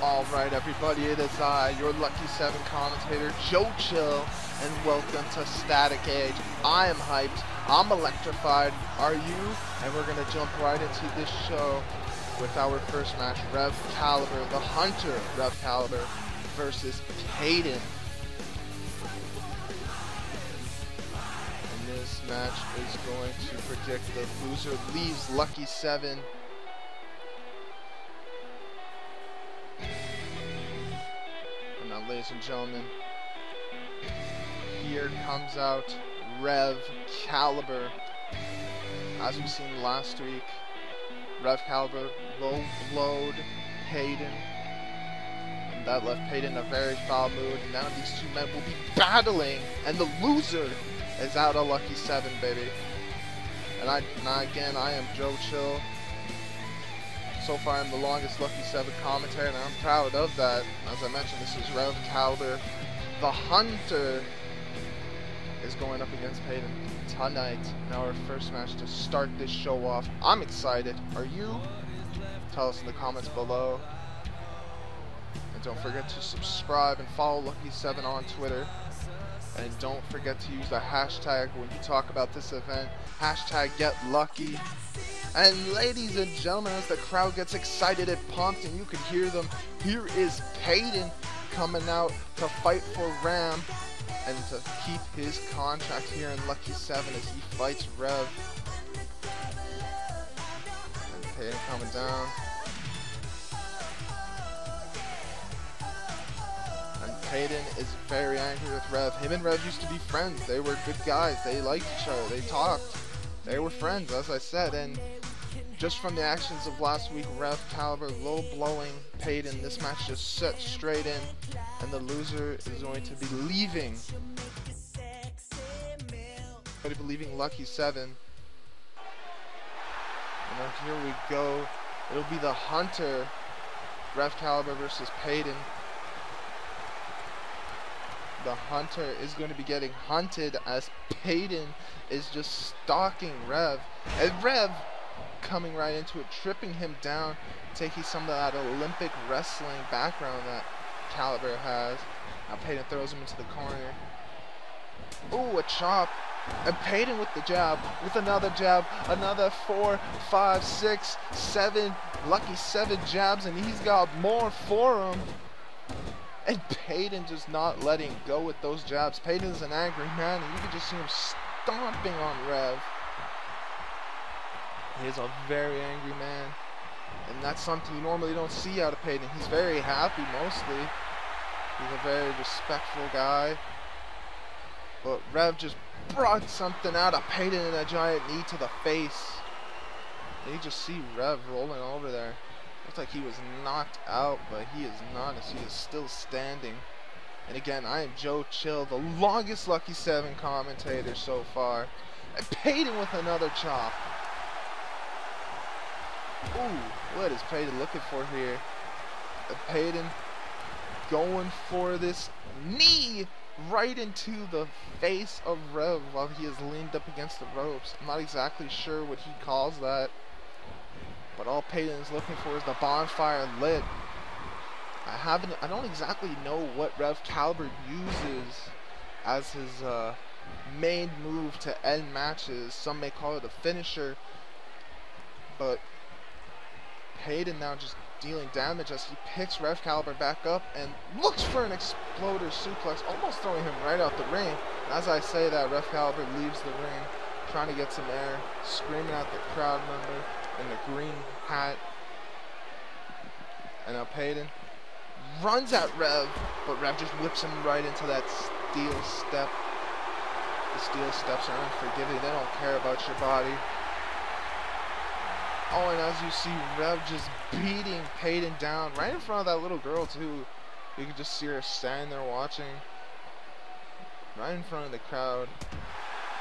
Alright everybody, it is I, your Lucky 7 commentator, Joe Chill, and welcome to Static Age. I am hyped, I'm electrified, are you? And we're going to jump right into this show with our first match, Rev Caliber, the Hunter Rev Caliber versus Payton. And this match is going to predict the loser leaves Lucky 7. Now, ladies and gentlemen, here comes out Rev Caliber. As we've seen last week, Rev Caliber low-blowed Payton, and that left Payton in a very foul mood. Now these two men will be battling, and the loser is out of Lucky 7, baby. And again, I am Joe Chill. So far, I'm the longest Lucky 7 commentator, and I'm proud of that. As I mentioned, this is Rev Caliber. The Hunter is going up against Payton tonight in our first match to start this show off. I'm excited. Are you? Tell us in the comments below. And don't forget to subscribe and follow Lucky 7 on Twitter. And don't forget to use the hashtag when you talk about this event. Hashtag #GetLucky. And ladies and gentlemen, as the crowd gets excited and pumped and you can hear them, here is Payton coming out to fight for Ram and to keep his contract here in Lucky 7 as he fights Rev. And Payton coming down. And Payton is very angry with Rev. Him and Rev used to be friends. They were good guys. They liked each other. They talked. They were friends, as I said, and just from the actions of last week, Rev Caliber low-blowing Payton, this match just set straight in, and the loser is going to be leaving. Lucky 7. And now here we go. It'll be the Hunter, Rev Caliber versus Payton. The Hunter is going to be getting hunted as Payton is just stalking Rev. And Rev coming right into it, tripping him down, taking some of that Olympic wrestling background that Caliber has. Now Payton throws him into the corner. Ooh, a chop. And Payton with the jab, with another jab, another 4, 5, 6, 7, Lucky 7 jabs, and he's got more for him. And Payton just not letting go with those jabs. Payton's an angry man, and you can just see him stomping on Rev. He is a very angry man, and that's something you normally don't see out of Payton. He's very happy mostly. He's a very respectful guy. But Rev just brought something out of Payton in a giant knee to the face. And you just see Rev rolling over there. Looks like he was knocked out, but he is not, as he is still standing. And again, I am Joe Chill, the longest Lucky 7 commentator so far. And Payton with another chop. Ooh, what is Payton looking for here? And Payton going for this knee right into the face of Rev while he is leaned up against the ropes. I'm not exactly sure what he calls that, but all Payton is looking for is the bonfire lit. I don't exactly know what Rev Caliber uses as his main move to end matches. Some may call it a finisher, but Payton now just dealing damage as he picks Rev Caliber back up and looks for an exploder suplex, almost throwing him right out the ring. As I say that, Rev Caliber leaves the ring, trying to get some air, screaming at the crowd member in the green hat. And now Payton runs at Rev, but Rev just whips him right into that steel step. The steel steps are unforgiving. They don't care about your body. Oh, and as you see, Rev just beating Payton down right in front of that little girl, too. You can just see her standing there watching. Right in front of the crowd.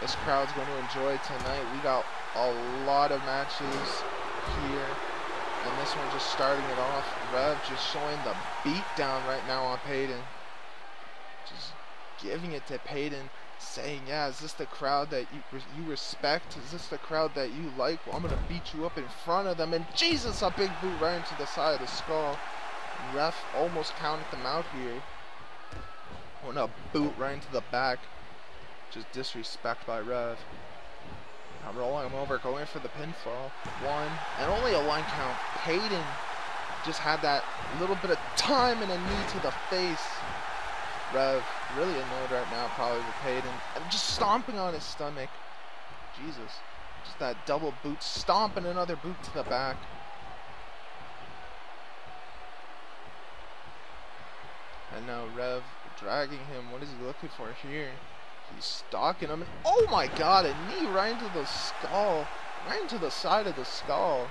This crowd's going to enjoy tonight. We got a lot of matches here. And this one just starting it off. Rev just showing the beat down right now on Payton. Just giving it to Payton. Saying, yeah, is this the crowd that you respect? Is this the crowd that you like? Well, I'm going to beat you up in front of them. And Jesus, a big boot right into the side of the skull. Ref almost counted them out here. Went a boot right into the back. Just disrespect by Rev. Now rolling him over, going for the pinfall. 1, and only a 1 count. Payton just had that little bit of time and a knee to the face. Rev really annoyed right now, probably with Payton. And just stomping on his stomach. Jesus. Just that double boot, stomping another boot to the back. And now Rev dragging him. What is he looking for here? He's stalking him. And oh my god, a knee right into the skull. Right into the side of the skull.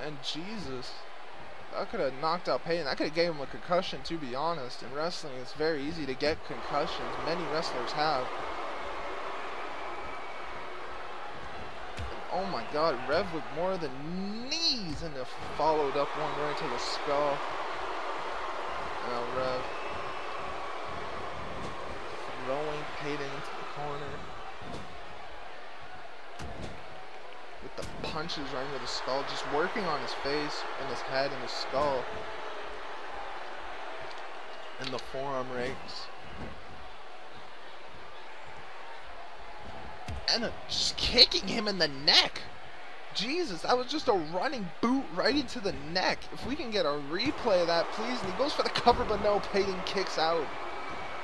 And Jesus. That could have knocked out Payton. That could have gave him a concussion, to be honest. In wrestling, it's very easy to get concussions. Many wrestlers have. And oh my god, Rev with more of the knees. And the followed up one right to the skull. Now Rev throwing Payton into the corner with the punches right into the skull, just working on his face and his head and his skull, and the forearm rakes, and just kicking him in the neck. Jesus, that was just a running boot right into the neck. If we can get a replay of that, please. And he goes for the cover, but no, Payton kicks out.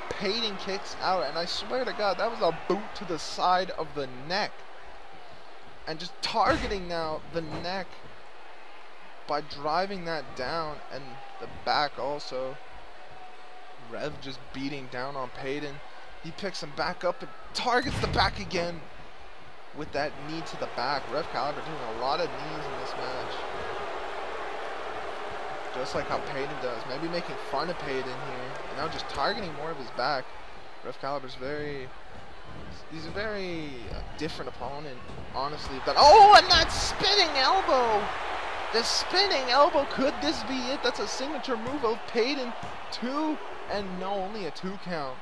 Payton kicks out, and I swear to God, that was a boot to the side of the neck. And just targeting now the neck by driving that down, and the back also. Rev just beating down on Payton. He picks him back up and targets the back again with that knee to the back. Rev Caliber doing a lot of knees in this match. Just like how Payton does. Maybe making fun of Payton here. And now just targeting more of his back. Rev Caliber's he's a very different opponent, honestly. But oh, and that spinning elbow! The spinning elbow, could this be it? That's a signature move of Payton. 2, and no, only a 2 count.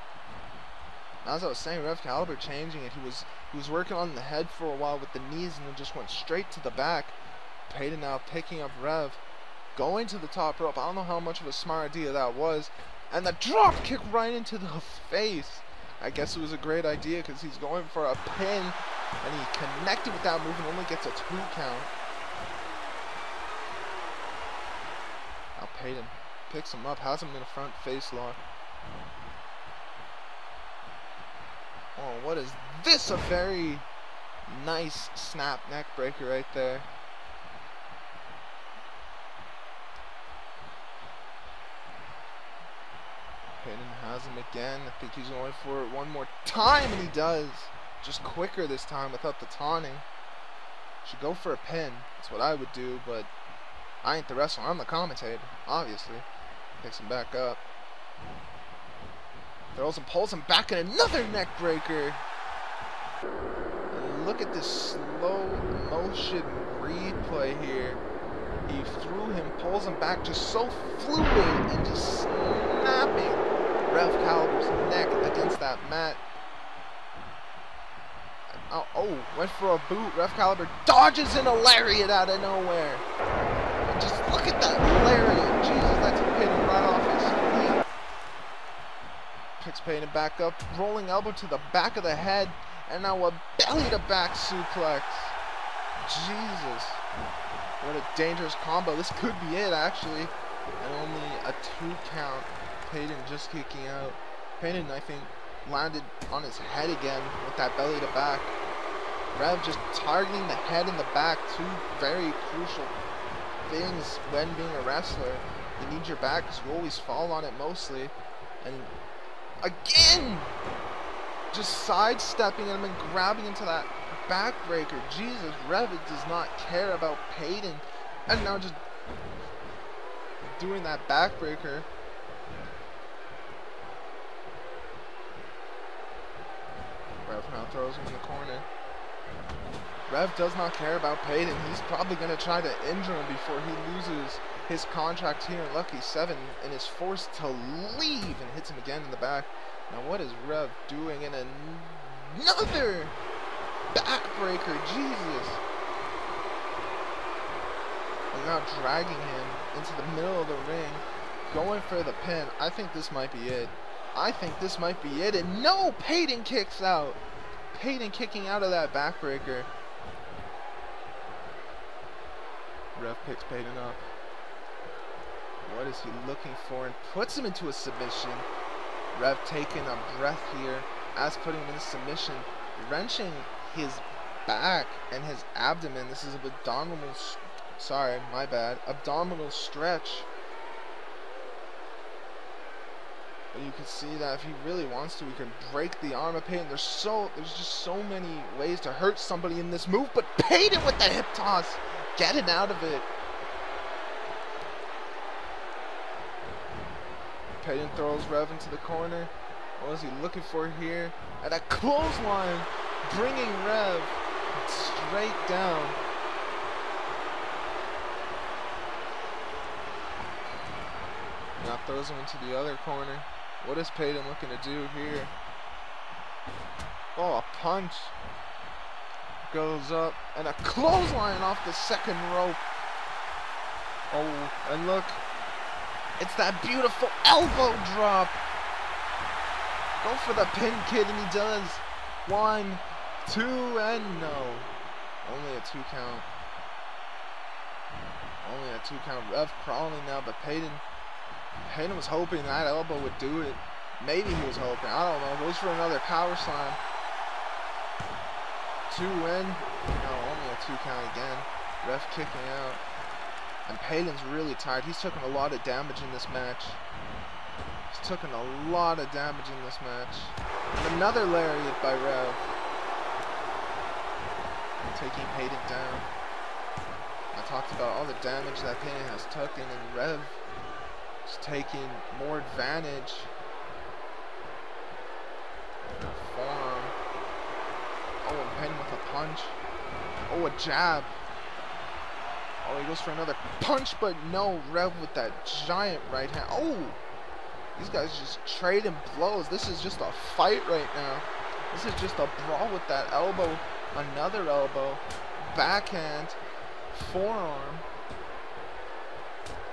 As I was saying, Rev Caliber changing it. He was working on the head for a while with the knees, and then just went straight to the back. Payton now picking up Rev, going to the top rope. I don't know how much of a smart idea that was. And the drop kick right into the face. I guess it was a great idea because he's going for a pin, and he connected with that move and only gets a 2 count. Now Payton picks him up, has him in a front face lock. Oh, what is this? A very nice snap neck breaker right there. Payton has him again. I think he's going for it one more time, and he does. Just quicker this time without the taunting. Should go for a pin. That's what I would do, but I ain't the wrestler. I'm the commentator, obviously. Picks him back up. Throws him, pulls him back, and another neck breaker. And look at this slow motion replay here. He threw him, pulls him back, just so fluid and just snapping Rev Caliber's neck against that mat. And, oh, went for a boot. Rev Caliber dodges in a lariat out of nowhere. And just look at that lariat. Jesus, that took Payton right off his feet. Picks Payton back up, rolling elbow to the back of the head, and now a belly to back suplex. Jesus. What a dangerous combo. This could be it, actually. And only a 2 count. Payton just kicking out. Payton, I think, landed on his head again with that belly to back. Rev just targeting the head and the back. 2 very crucial things when being a wrestler. You need your back because you always fall on it mostly. And again, just sidestepping him and grabbing into that backbreaker. Jesus, Rev does not care about Payton. And now just doing that backbreaker. Rev now throws him in the corner. Rev does not care about Payton. He's probably going to try to injure him before he loses his contract here in Lucky 7 and is forced to leave, and hits him again in the back. Now what is Rev doing? And another backbreaker, Jesus. And now dragging him into the middle of the ring, going for the pin. I think this might be it. I think this might be it. And no, Payton kicks out. Payton kicking out of that backbreaker. Ref picks Payton up. What is he looking for? And puts him into a submission. Ref taking a breath here as putting him in submission, wrenching his back and his abdomen. This is an abdominal, abdominal stretch. But you can see that if he really wants to, he can break the arm of Payton. There's just so many ways to hurt somebody in this move, but Payton with the hip toss, getting out of it. Payton throws Rev into the corner. What is he looking for here? And a clothesline, bringing Rev straight down. Now throws him into the other corner. What is Payton looking to do here? Oh, a punch. Goes up. And a clothesline off the second rope. Oh, and look. It's that beautiful elbow drop. Go for the pin, kid, and he does. 1, 2, and no. Only a 2 count. Only a 2 count. Rev crawling now, but Payton was hoping that elbow would do it. Maybe he was hoping. I don't know. Goes for another power slam. 2 in. No, only a 2 count again. Ref kicking out. And Payton's really tired. He's taken a lot of damage in this match. He's taken a lot of damage in this match. And another lariat by Rev. Taking Payton down. I talked about all the damage that Payton has taken, and Rev is taking more advantage. Forearm. Oh, and Payton with a punch. Oh, a jab. Oh, he goes for another punch, but no, Rev with that giant right hand. Oh, these guys just trading blows. This is just a fight right now. This is just a brawl with that elbow. Another elbow. Backhand. Forearm.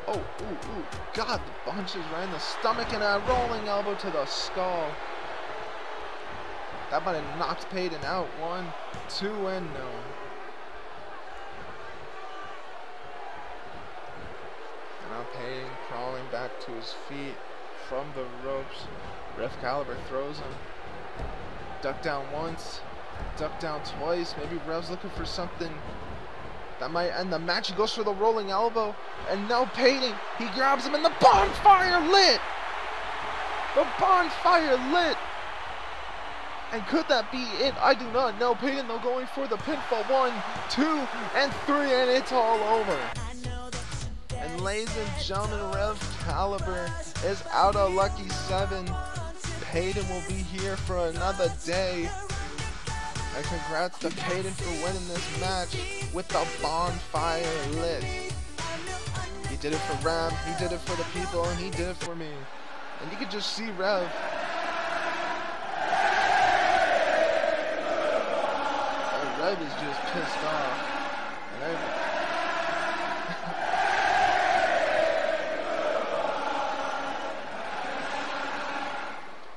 Oh, ooh. God, the punches right in the stomach and a rolling elbow to the skull. That might have knocked Payton out. 1, 2, and no. Now Payton crawling back to his feet from the ropes. Ref Caliber throws him. Duck down once. Duck down twice. Maybe Rev's looking for something that might end the match. He goes for the rolling elbow. And now Payton, he grabs him and the bonfire lit! The bonfire lit! And could that be it? I do not know. Payton though going for the pinfall. 1, 2, and 3, and it's all over. And ladies and gentlemen, Rev Caliber is out of Lucky 7. Payton will be here for another day. And congrats to Payton for winning this match with the bonfire lit. He did it for Ram, he did it for the people, and he did it for me. And you can just see Rev. Oh, Rev is just pissed off. And